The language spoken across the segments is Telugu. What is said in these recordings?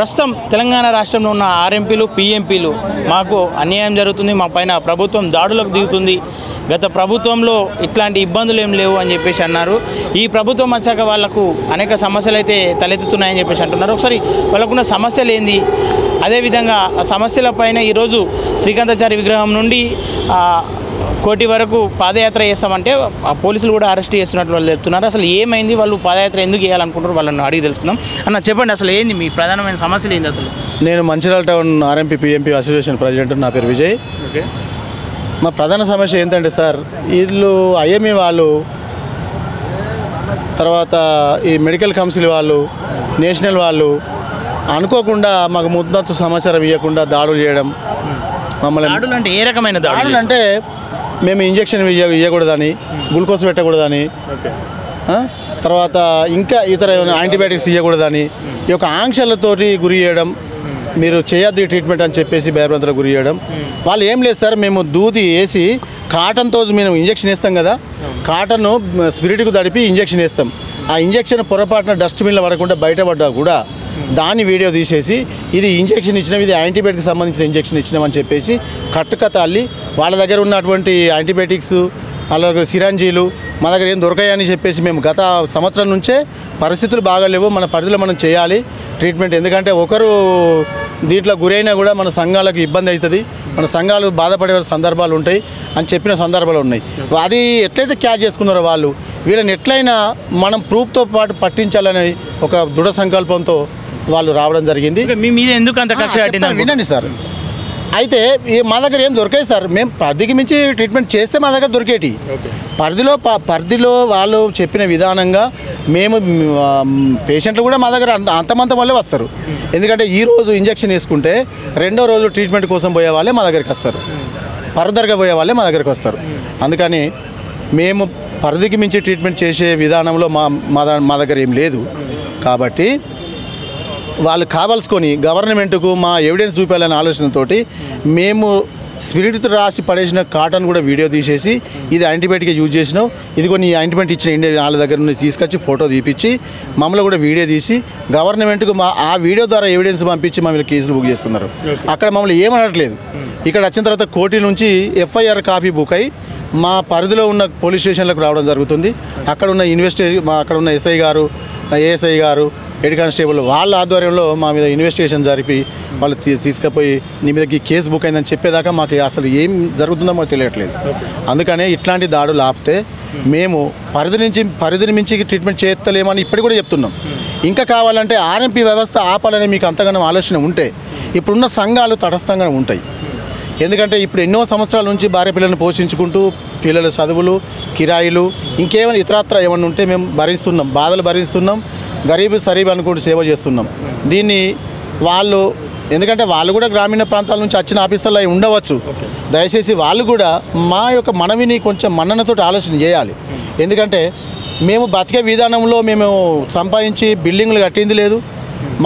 ప్రస్తుతం తెలంగాణ రాష్ట్రంలో ఉన్న ఆర్ఎంపీలు పీఎంపీలు మాకు అన్యాయం జరుగుతుంది, మా పైన ప్రభుత్వం దాడులకు దిగుతుంది, గత ప్రభుత్వంలో ఇట్లాంటి ఇబ్బందులు ఏం లేవు అని చెప్పేసి అన్నారు. ఈ ప్రభుత్వం వచ్చాక వాళ్లకు అనేక సమస్యలు అయితే తలెత్తుతున్నాయని చెప్పేసి అంటున్నారు. ఒకసారి వాళ్ళకున్న సమస్యలు ఏంది, అదేవిధంగా ఆ సమస్యలపైన ఈరోజు శ్రీకాంతాచారి విగ్రహం నుండి కోటి వరకు పాదయాత్ర చేస్తామంటే పోలీసులు కూడా అరెస్ట్ చేస్తున్నట్లు వాళ్ళు చెప్తున్నారు. అసలు ఏమైంది, వాళ్ళు పాదయాత్ర ఎందుకు చేయాలనుకుంటారు, వాళ్ళని అడిగి తెలుసుకుందాం. అన్న చెప్పండి, అసలు ఏంది మీ ప్రధానమైన సమస్యలు ఏంది? అసలు నేను Mancherial town RMP PMP association president, నా పేరు విజయ్. ఓకే, మా ప్రధాన సమస్య ఏంటంటే సార్, వీళ్ళు ఐఎంఈ వాళ్ళు, తర్వాత ఈ మెడికల్ కౌన్సిల్ వాళ్ళు, నేషనల్ వాళ్ళు అనుకోకుండా మాకు ముందస్తు సమాచారం ఇవ్వకుండా దాడులు చేయడం. మమ్మల్ని దాడులు అంటే ఏ రకమైన దాడులు అంటే మేము ఇంజక్షన్ ఇవ్వకూడదని, గ్లూకోజ్ పెట్టకూడదని, తర్వాత ఇంకా ఇతర యాంటీబయాటిక్స్ ఇవ్వకూడదని, ఈ యొక్క ఆంక్షలతోటి గురి చేయడం, మీరు చేయొద్దు ట్రీట్మెంట్ అని చెప్పేసి భయభ్రాంతులకు గురి చేయడం. వాళ్ళు ఏం లేదు సార్, మేము దూది వేసి కాటన్తో మేము ఇంజక్షన్ వేస్తాం కదా, కాటన్ను స్పిరిట్కు తడిపి ఇంజక్షన్ వేస్తాం. ఆ ఇంజక్షన్ పొరపాటున డస్ట్బిన్లో పడకుండా బయటపడ్డా కూడా దాన్ని వీడియో తీసేసి ఇది ఇంజక్షన్ ఇచ్చినాం, ఇది యాంటీబయాటిక్కి సంబంధించిన ఇంజక్షన్ ఇచ్చినామని చెప్పేసి కట్టుకతాల్లి వాళ్ళ దగ్గర ఉన్నటువంటి యాంటీబయాటిక్స్ అలాగే సిరంజీలు మా దగ్గర ఏం దొరకాయని చెప్పేసి మేము గత సంవత్సరం నుంచే పరిస్థితులు బాగాలేవు, మన పరిధిలో మనం చేయాలి ట్రీట్మెంట్, ఎందుకంటే ఒకరు దీంట్లో గురైనా కూడా మన సంఘాలకు ఇబ్బంది అవుతుంది, మన సంఘాలు బాధపడే సందర్భాలు ఉంటాయి అని చెప్పిన సందర్భాలు ఉన్నాయి. అది ఎట్లయితే క్యాచ్ చేసుకున్నారో వాళ్ళు, వీళ్ళని ఎట్లయినా మనం ప్రూఫ్తో పాటు పట్టించాలనే ఒక దృఢ సంకల్పంతో వాళ్ళు రావడం జరిగింది. మీ మీద ఎందుకు అంత కక్ష కట్టింది? వినండి సార్, అయితే మా దగ్గర ఏం దొరికాయి సార్, మేము పరిధికి మించి ట్రీట్మెంట్ చేస్తే మా దగ్గర దొరికేటి, పరిధిలో వాళ్ళు చెప్పిన విధానంగా మేము పేషెంట్లు కూడా మా దగ్గర అంతమంత వల్లే వస్తారు. ఎందుకంటే ఈరోజు ఇంజక్షన్ వేసుకుంటే రెండో రోజు ట్రీట్మెంట్ కోసం పోయే వాళ్ళే మా దగ్గరికి వస్తారు, ఫర్దర్గా పోయే వాళ్ళే మా దగ్గరికి వస్తారు. అందుకని మేము పరిధికి మించి ట్రీట్మెంట్ చేసే విధానంలో మా దగ్గర ఏం లేదు. కాబట్టి వాళ్ళు కావాల్సుకొని గవర్నమెంట్కు మా ఎవిడెన్స్ చూపాలనే ఆలోచనతో మేము స్పిరిట్ రాసి పడేసిన కాటన్ కూడా వీడియో తీసేసి ఇది యాంటీబయాటిక్ యూజ్ చేసినాం, ఇది కొన్ని యాంటీబయాటిక్ ఇచ్చిన ఇండియా వాళ్ళ దగ్గర నుండి తీసుకొచ్చి ఫోటో తీపిచ్చి మమ్మల్ని కూడా వీడియో తీసి గవర్నమెంట్కు ఆ వీడియో ద్వారా ఎవిడెన్స్ పంపించి మమ్మల్ని కేసులు బుక్ చేస్తున్నారు. అక్కడ మమ్మల్ని ఏమనట్లేదు. ఇక్కడ వచ్చిన తర్వాత కోర్టు నుంచి ఎఫ్ఐఆర్ కాపీ బుక్ అయ్యి మా పరిధిలో ఉన్న పోలీస్ స్టేషన్లకు రావడం జరుగుతుంది. అక్కడ ఉన్న అక్కడ ఉన్న ఎస్ఐ గారు, ఏఎస్ఐ గారు, హెడ్ కానిస్టేబుల్ వాళ్ళ ఆధ్వర్యంలో మా మీద ఇన్వెస్టిగేషన్ జరిపి వాళ్ళు తీసుకుపోయి నీ మీదకి కేసు బుక్ అయిందని చెప్పేదాకా మాకు అసలు ఏం జరుగుతుందో మాకు తెలియట్లేదు. అందుకనే ఇట్లాంటి దాడులు ఆపితే మేము పరిధిని మించి ట్రీట్మెంట్ చేస్తలేమని ఇప్పటికి కూడా చెప్తున్నాం. ఇంకా కావాలంటే ఆర్ఎంపీ వ్యవస్థ ఆపాలని మీకు అంతగానో ఆలోచన ఉంటే ఇప్పుడున్న సంఘాలు తటస్థంగా ఉంటాయి. ఎందుకంటే ఇప్పుడు ఎన్నో సంవత్సరాల నుంచి భార్య పిల్లల్ని పోషించుకుంటూ పిల్లల చదువులు, కిరాయిలు, ఇంకేమైనా ఇతరత్ర ఏమైనా ఉంటే మేము భరిస్తున్నాం, బాధలు భరిస్తున్నాం, గరీబ్ సరీబ్ అనుకుంటూ సేవ చేస్తున్నాం. దీన్ని వాళ్ళు, ఎందుకంటే వాళ్ళు కూడా గ్రామీణ ప్రాంతాల నుంచి వచ్చిన ఆఫీసర్లు అయి ఉండవచ్చు, దయచేసి వాళ్ళు కూడా మా యొక్క మనవిని కొంచెం మన్ననతో ఆలోచన చేయాలి. ఎందుకంటే మేము బతికే విధానంలో మేము సంపాదించి బిల్డింగ్లు కట్టింది లేదు,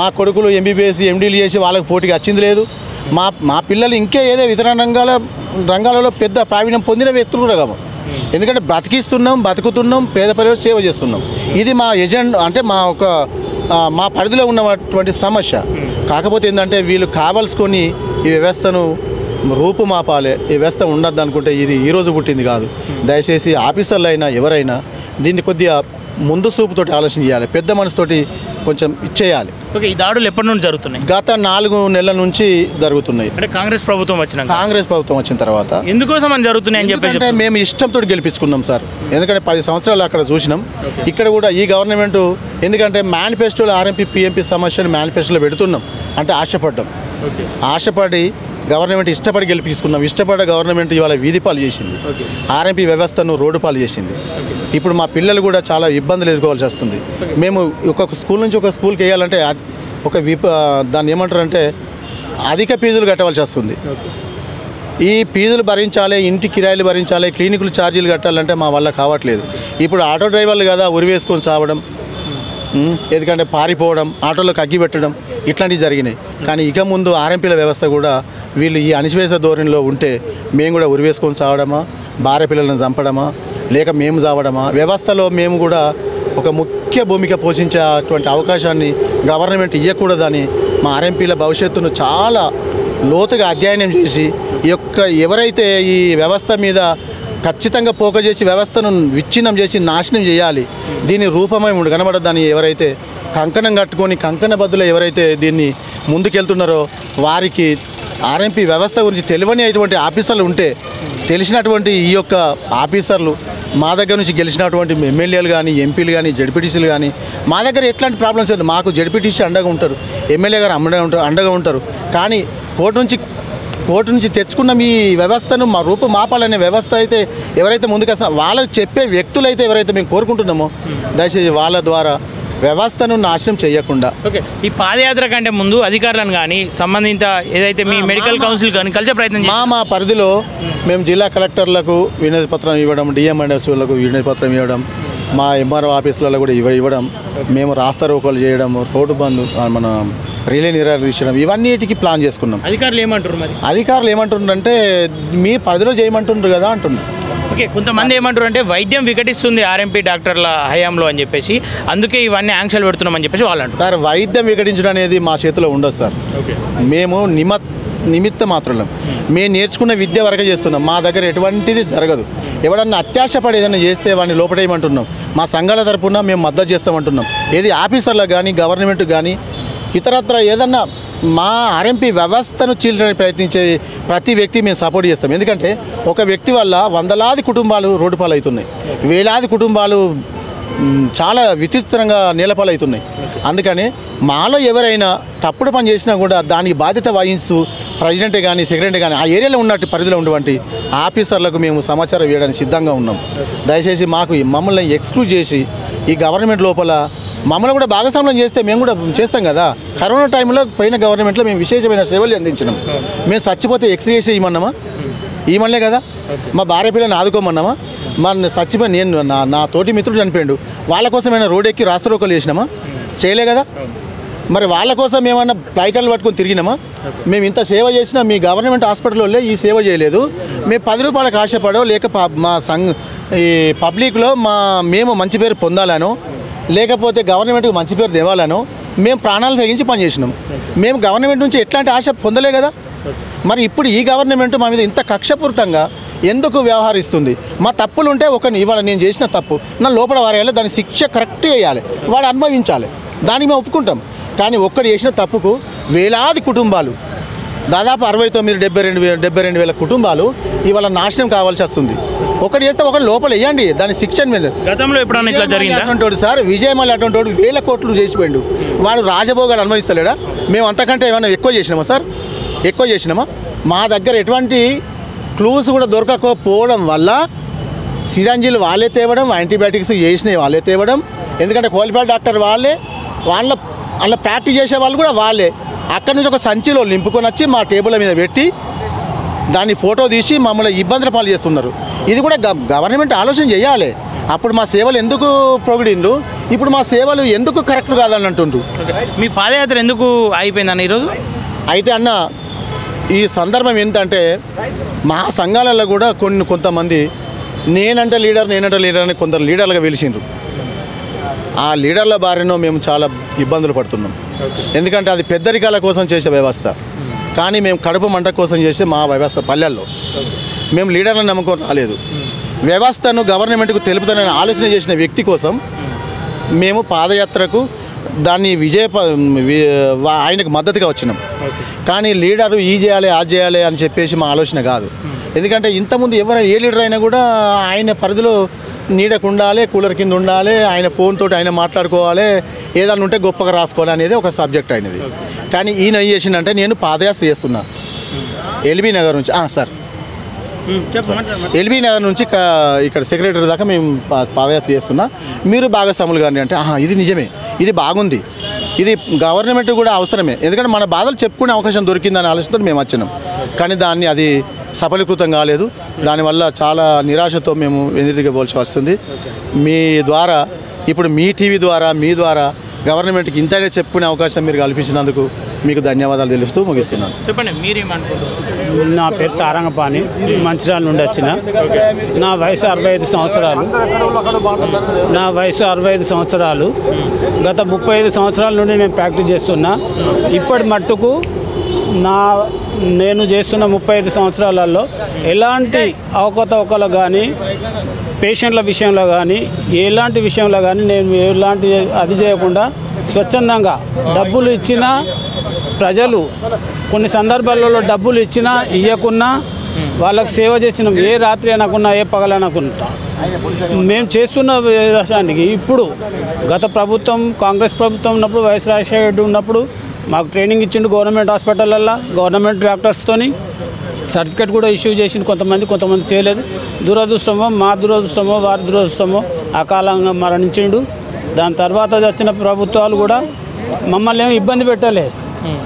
మా కొడుకులు ఎంబీబీఎస్ ఎండీలు చేసి వాళ్ళకి పోటీకి వచ్చింది లేదు, మా పిల్లలు ఇంకే ఏదో ఇతర రంగాలలో పెద్ద ప్రావీణ్యం పొందిన వ్యక్తులు కూడా కావు. ఎందుకంటే బతుకుతున్నాం, పేద ప్రజలకు సేవ చేస్తున్నాం. ఇది మా ఎజెండా, అంటే మా పరిధిలో ఉన్నటువంటి సమస్య. కాకపోతే ఏంటంటే వీళ్ళు కావాల్సుకొని ఈ వ్యవస్థను రూపుమాపాలి, ఈ వ్యవస్థ ఉండద్దు అనుకుంటే ఇది ఈరోజు పుట్టింది కాదు. దయచేసి ఆఫీసర్లు అయినా ఎవరైనా దీన్ని కొద్దిగా ముందు చూపుతోటి ఆలోచన చేయాలి, పెద్ద మనసుతోటి కొంచెం ఇచ్చేయాలి. ఓకే, ఈ దాడులు ఎప్పటి నుంచి జరుగుతున్నాయి? గత 4 నెలల నుంచి జరుగుతున్నాయి. అంటే కాంగ్రెస్ ప్రభుత్వం వచ్చిన తర్వాత ఎందుకోసం అని జరుగుతున్నాయి అని చెప్పి మేము ఇష్టంతో గెలిపించుకున్నాం సార్. ఎందుకంటే 10 సంవత్సరాలు అక్కడ చూసినాం, ఇక్కడ కూడా ఈ గవర్నమెంట్, ఎందుకంటే మేనిఫెస్టోలో ఆర్ఎంపీ పీఎంపీ సమస్యను మేనిఫెస్టోలో పెడుతున్నాం అంటే ఆశపడి గవర్నమెంట్ ఇష్టపడి గెలిపించుకున్నాం. ఇష్టపడ్డ గవర్నమెంట్ ఇవాళ వీధి పాలు చేసింది, ఆర్ఎంపీ వ్యవస్థను రోడ్డు పాలు చేసింది. ఇప్పుడు మా పిల్లలు కూడా చాలా ఇబ్బందులు ఎదుర్కోవాల్సి వస్తుంది. మేము ఒక స్కూల్ నుంచి ఒక స్కూల్కి వేయాలంటే దాన్ని ఏమంటారంటే అధిక ఫీజులు కట్టవలసి వస్తుంది. ఈ ఫీజులు భరించాలి, ఇంటి కిరాయిలు భరించాలి, క్లినిక్లు ఛార్జీలు కట్టాలంటే మా వల్ల కావట్లేదు. ఇప్పుడు ఆటో డ్రైవర్లు కదా ఉరి వేసుకొని చావడం, ఎందుకంటే పారిపోవడం, ఆటోలకు అగ్గి పెట్టడం, ఇట్లాంటివి జరిగినాయి. కానీ ఇక ముందు ఆర్ఎంపీల వ్యవస్థ కూడా వీళ్ళు ఈ అణిచివేసే ధోరణిలో ఉంటే మేము కూడా ఉరివేసుకొని చావడమా, భార్య పిల్లలను చంపడమా, లేక మేము చావడమా, వ్యవస్థలో మేము కూడా ఒక ముఖ్య భూమిక పోషించేటువంటి అవకాశాన్ని గవర్నమెంట్ ఇవ్వకూడదని మా ఆర్ఎంపీల భవిష్యత్తును చాలా లోతుగా అధ్యయనం చేసి ఈ యొక్క ఎవరైతే ఈ వ్యవస్థ మీద ఖచ్చితంగా పోక చేసి వ్యవస్థను విచ్ఛిన్నం చేసి నాశనం చేయాలి, దీని రూపమై కనబడద్దని ఎవరైతే కంకణం కట్టుకొని కంకణబద్దులు ఎవరైతే దీన్ని ముందుకెళ్తున్నారో వారికి ఆర్ఎంపీ వ్యవస్థ గురించి తెలియని అటువంటి ఆఫీసర్లు ఉంటే తెలిసినటువంటి ఈ యొక్క ఆఫీసర్లు మా దగ్గర నుంచి గెలిచినటువంటి ఎమ్మెల్యేలు కానీ ఎంపీలు కానీ జడ్పీటీసీలు కానీ మా దగ్గర ఎట్లాంటి ప్రాబ్లమ్స్ లేదు. మాకు జడ్పీటీసీ అండగా ఉంటారు, ఎమ్మెల్యే గారు అండగా ఉంటారు. కానీ కోర్టు నుంచి తెచ్చుకున్న మీ వ్యవస్థను మా రూపు మాపాలనే వ్యవస్థ అయితే ఎవరైతే ముందుకొస్తున్నా వాళ్ళకి చెప్పే వ్యక్తులైతే ఎవరైతే మేము కోరుకుంటున్నామో దయచేసి వాళ్ళ ద్వారా వ్యవస్థను నాశనం చేయకుండా. ఓకే, ఈ పాదయాత్ర కంటే ముందు అధికారులను కానీ సంబంధిత ఏదైతే మీ మెడికల్ కౌన్సిల్ కానీ కలిసే ప్రయత్నం మా పరిధిలో మేము జిల్లా కలెక్టర్లకు వినతి పత్రం ఇవ్వడం, డిఎంఎన్ఎస్లకు వినతి పత్రం ఇవ్వడం, మా ఎంఆర్ఓ ఆఫీసులలో కూడా ఇవ్వడం, మేము రాస్తా రోకోలు చేయడం, రోడ్డు బంద్ మన రిలే నిరాకరించడం ఇవన్నిటికీ ప్లాన్ చేసుకున్నాం. అధికారులు ఏమంటారు మరి? అధికారులు ఏమంటుండ్రంటే మీ పరిధిలో చేయమంటుండ్రు కదా అంటున్నారు. ఓకే, కొంతమంది ఏమంటారు అంటే వైద్యం వికటిస్తుంది ఆర్ఎంపీ డాక్టర్ల హయాంలో అని చెప్పేసి, అందుకే ఇవన్నీ ఆంక్షలు పెడుతున్నామని చెప్పేసి వాళ్ళు అంటారు. సార్, వైద్యం వికటించడం అనేది మా చేతిలో ఉండదు సార్. ఓకే, మేము నిమిత్త మాత్రం మేము నేర్చుకున్న విద్య వరకే చేస్తున్నాం. మా దగ్గర ఎటువంటిది జరగదు. ఎవడన్నా అత్యాశపడి ఏదైనా చేస్తే వాడిని లోపడేయమంటున్నాం. మా సంఘాల తరపున మేము మద్దతు చేస్తామంటున్నాం. ఏది ఆఫీసర్లకు కానీ గవర్నమెంట్ కానీ ఇతరత్ర ఏదన్నా మా ఆర్ఎంపీ వ్యవస్థను చీల్చడానికి ప్రయత్నించే ప్రతి వ్యక్తి మేము సపోర్ట్ చేస్తాం. ఎందుకంటే ఒక వ్యక్తి వల్ల వందలాది కుటుంబాలు రోడ్డు పాలవుతున్నాయి, వేలాది కుటుంబాలు చాలా విచిత్రంగా నేలపాలవుతున్నాయి. అందుకని మాలో ఎవరైనా తప్పుడు పని చేసినా కూడా దానికి బాధ్యత వహిస్తూ ప్రెసిడెంటే కానీ సెక్రటరీ కానీ ఆ ఏరియాలో ఉన్నట్టు పరిధిలో ఉన్నటువంటి ఆఫీసర్లకు మేము సమాచారం ఇవ్వడానికి సిద్ధంగా ఉన్నాం. దయచేసి మమ్మల్ని ఎక్స్క్లూడ్ చేసి ఈ గవర్నమెంట్ లోపల మమ్మల్ని కూడా భాగస్వామ్యం చేస్తే మేము కూడా చేస్తాం కదా. కరోనా టైంలో పోయిన గవర్నమెంట్లో మేము విశేషమైన సేవలు అందించినాం. మేము చచ్చిపోతే ఎక్స్రేస్ ఇవ్వమన్నామా? ఇవ్వలే కదా. మా భార్య పిల్లని ఆదుకోమన్నామా? మన చచ్చిపోయి నేను నా తోటి మిత్రుడు చనిపోయాడు, వాళ్ళ కోసం ఏమైనా రోడ్ ఎక్కి రాస్తారోకలు చేసినామా? చేయలే కదా. మరి వాళ్ళ కోసం ఏమన్నా ప్లైకర్లు పట్టుకొని తిరిగినామా? మేము ఇంత సేవ చేసినా మీ గవర్నమెంట్ హాస్పిటల్లో ఈ సేవ చేయలేదు. మేము 10 రూపాయలకు ఆశపడో లేక మా ఈ పబ్లిక్లో మేము మంచి పేరు పొందాలనో లేకపోతే గవర్నమెంట్కి మంచి పేరు తేవాలనో మేము ప్రాణాలు తెగించి పనిచేసినాం. మేము గవర్నమెంట్ నుంచి ఎట్లాంటి ఆశ పొందలే కదా. మరి ఇప్పుడు ఈ గవర్నమెంట్ మా మీద ఇంత కక్షపూరితంగా ఎందుకు వ్యవహరిస్తుంది? మా తప్పులు ఉంటే ఇవాళ నేను చేసిన తప్పు నా లోపల వారేయాలి, దాని శిక్ష కరెక్ట్గా వేయాలి, వాడు అనుభవించాలి, దానికి మేము ఒప్పుకుంటాం. కానీ ఒక్కడు చేసిన తప్పుకు వేలాది కుటుంబాలు దాదాపు 72,000 కుటుంబాలు ఇవాళ నాశనం కావాల్సి వస్తుంది. ఒకటి చేస్తే ఒకటి లోపల వేయండి, దాని శిక్షణ మీద. గతంలో ఎప్పుడన్నా ఇట్లా జరిగింది సార్? విజయమల్లి అటువంటి వాడు 1000 కోట్లు చేసిపోయాడు, వాడు రాజభోగాలు అనుభవిస్తలేడా? మేము అంతకంటే ఏమైనా ఎక్కువ చేసినామా సార్? ఎక్కువ చేసినామా? మా దగ్గర ఎటువంటి క్లూస్ కూడా దొరకకపోవడం వల్ల సిరంజీలు వాళ్ళే తేవడం, యాంటీబయాటిక్స్ చేసినవి వాళ్ళే తేవడం. ఎందుకంటే క్వాలిఫైడ్ డాక్టర్ వాళ్ళ ప్రాక్టీస్ చేసే వాళ్ళు కూడా వాళ్ళే. అక్కడి నుంచి ఒక సంచిలో నింపుకొని వచ్చి మా టేబుల్ మీద పెట్టి దాన్ని ఫోటో తీసి మమ్మల్ని ఇబ్బందుల పాలు చేస్తున్నారు. ఇది కూడా గవర్నమెంట్ ఆలోచన చేయాలి. అప్పుడు మా సేవలు ఎందుకు పొగిడిండ్రు, ఇప్పుడు మా సేవలు ఎందుకు కరెక్ట్ కాదని అంటుండ్రు. మీ పాదయాత్ర ఎందుకు అయిపోయిందన్న ఈరోజు? అయితే అన్న, ఈ సందర్భం ఏంటంటే మా సంఘాలలో కూడా కొంతమంది నేనంటే లీడర్ అని కొందరు లీడర్లుగా వెలిసిండ్రు. ఆ లీడర్ల బారినో మేము చాలా ఇబ్బందులు పడుతున్నాం. ఎందుకంటే అది పెద్దరికాల కోసం చేసే వ్యవస్థ, కానీ మేము కడుపు మంట కోసం చేసే మా వ్యవస్థ. పల్లెల్లో మేము లీడర్లను నమ్ముకొని రాలేదు. వ్యవస్థను గవర్నమెంట్కు తెలుపుతానని ఆలోచన చేసిన వ్యక్తి కోసం మేము పాదయాత్రకు దాన్ని ఆయనకు మద్దతుగా వచ్చినాం. కానీ లీడరు ఈ చేయాలి ఆ చేయాలి అని చెప్పేసి మా ఆలోచన కాదు. ఎందుకంటే ఇంతకుముందు ఏ లీడర్ అయినా కూడా ఆయన పరిధిలో నీడకు ఉండాలి, కూలర్ కింద ఉండాలి, ఆయన ఫోన్ తోటి ఆయన మాట్లాడుకోవాలి, ఏదన్నా ఉంటే గొప్పగా రాసుకోవాలి అనేది ఒక సబ్జెక్ట్ అయినది. కానీ ఈయన ఏం చేసిందంటే, నేను పాదయాత్ర చేస్తున్నా ఎల్బీ నగర్ నుంచి సార్ ఎల్బీ నగర్ నుంచి ఇక్కడ సెక్రటరీ దాకా మేము పాదయాత్ర చేస్తున్నా, మీరు భాగస్వాములు కానీ అంటే ఇది నిజమే, ఇది బాగుంది, ఇది గవర్నమెంట్ కూడా అవసరమే. ఎందుకంటే మన బాధలు చెప్పుకునే అవకాశం దొరికిందని ఆలోచనతో మేము వచ్చినాం. కానీ దాన్ని అది సఫలీకృతం కాలేదు. దానివల్ల చాలా నిరాశతో మేము ఎదురుపోవాల్సి వస్తుంది. మీ ద్వారా ఇప్పుడు మీ టీవీ ద్వారా మీ ద్వారా గవర్నమెంట్కి ఇంతనే చెప్పుకునే అవకాశం మీరు కల్పించినందుకు మీకు ధన్యవాదాలు తెలుస్తూ ముగిస్తున్నాను. చెప్పండి మీరేమనుకుంటారు? నా పేరు సారంగపాణి, మంచిర్యాల నుండి వచ్చిన. నా వయసు 65 సంవత్సరాలు. గత 35 సంవత్సరాల నుండి నేను ప్రాక్టీస్ చేస్తున్నా. ఇప్పటి మట్టుకు నేను చేస్తున్న 35 సంవత్సరాలలో ఎలాంటి అవకతవకలు కానీ, పేషెంట్ల విషయంలో కానీ, ఎలాంటి విషయంలో కానీ నేను ఎలాంటి అది చేయకుండా స్వచ్ఛందంగా డబ్బులు ఇచ్చినా, ప్రజలు కొన్ని సందర్భాలలో డబ్బులు ఇచ్చినా ఇవ్వకున్నా వాళ్ళకి సేవ చేసినాం. ఏ రాత్రి అనకున్నా, ఏ పగలనుకుంటా మేము చేస్తున్న విషయానికి ఇప్పుడు గత ప్రభుత్వం, కాంగ్రెస్ ప్రభుత్వం ఉన్నప్పుడు, వైఎస్ రాజశేఖర రెడ్డి ఉన్నప్పుడు మాకు ట్రైనింగ్ ఇచ్చిండు గవర్నమెంట్ హాస్పిటల్లో, గవర్నమెంట్ డాక్టర్స్తోని సర్టిఫికేట్ కూడా ఇష్యూ చేసిండు. కొంతమంది చేయలేదు. దురదృష్టమో, మా దురదృష్టమో, వారి దురదృష్టమో అకాలంగా మరణించిండు. దాని తర్వాత వచ్చిన ప్రభుత్వాలు కూడా మమ్మల్ని ఏమి ఇబ్బంది పెట్టలే.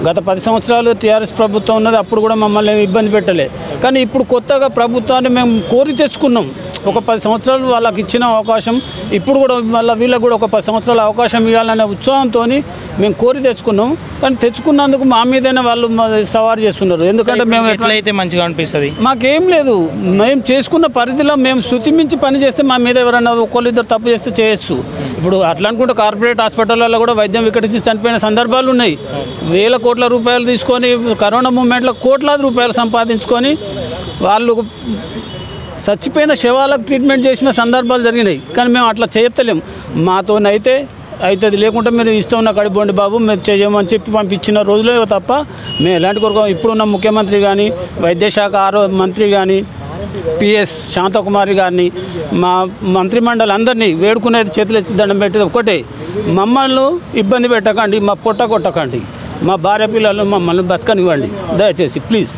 గత 10 సంవత్సరాలు టీఆర్ఎస్ ప్రభుత్వం ఉన్నది, అప్పుడు కూడా మమ్మల్ని ఏమి ఇబ్బంది పెట్టలే. కానీ ఇప్పుడు కొత్తగా ప్రభుత్వాన్ని మేము కోరి తెచ్చుకున్నాం. ఒక 10 సంవత్సరాలు వాళ్ళకి ఇచ్చిన అవకాశం, ఇప్పుడు కూడా మళ్ళీ వీళ్ళకి కూడా ఒక 10 సంవత్సరాల అవకాశం ఇవ్వాలనే ఉత్సాహంతో మేము కోరి తెచ్చుకున్నాం. కానీ తెచ్చుకున్నందుకు మా మీదైనా వాళ్ళు సవారు చేస్తున్నారు. ఎందుకంటే మేము ఎట్లయితే మంచిగా అనిపిస్తుంది, మాకేం లేదు. మేము చేసుకున్న పరిధిలో మేము శృతి మించి పని చేస్తే మా మీద ఎవరైనా ఒకళ్ళిద్దరు తప్పు చేస్తే చేయొచ్చు. ఇప్పుడు అట్లా అనుకుంటే కార్పొరేట్ హాస్పిటల్లో కూడా వైద్యం వికటించి చనిపోయిన సందర్భాలు ఉన్నాయి. వేల కోట్ల రూపాయలు తీసుకొని కరోనా మూమెంట్లో కోట్లాది రూపాయలు సంపాదించుకొని వాళ్ళు చచ్చిపోయిన శవాలకు ట్రీట్మెంట్ చేసిన సందర్భాలు జరిగినాయి. కానీ మేము అట్లా చేయలేము. మాతోనైతే అవుతుంది, లేకుంటే మీరు ఇష్టం ఉన్న కడిపోండి బాబు, మీరు చేయమని చెప్పి పంపించిన రోజులే తప్ప మేము ఎలాంటి కొరకు ఇప్పుడున్న ముఖ్యమంత్రి కానీ, వైద్యశాఖ మంత్రి కానీ, పిఎస్ శాంతకుమారి గారిని, మా మంత్రిమండలి అందరినీ వేడుకునేది చేతులు ఎత్తి దండం పెట్టేది ఒకటే, మమ్మల్ని ఇబ్బంది పెట్టకండి, మా పొట్ట కొట్టకండి, మా భార్య పిల్లలు మమ్మల్ని బతకనివ్వండి దయచేసి ప్లీజ్.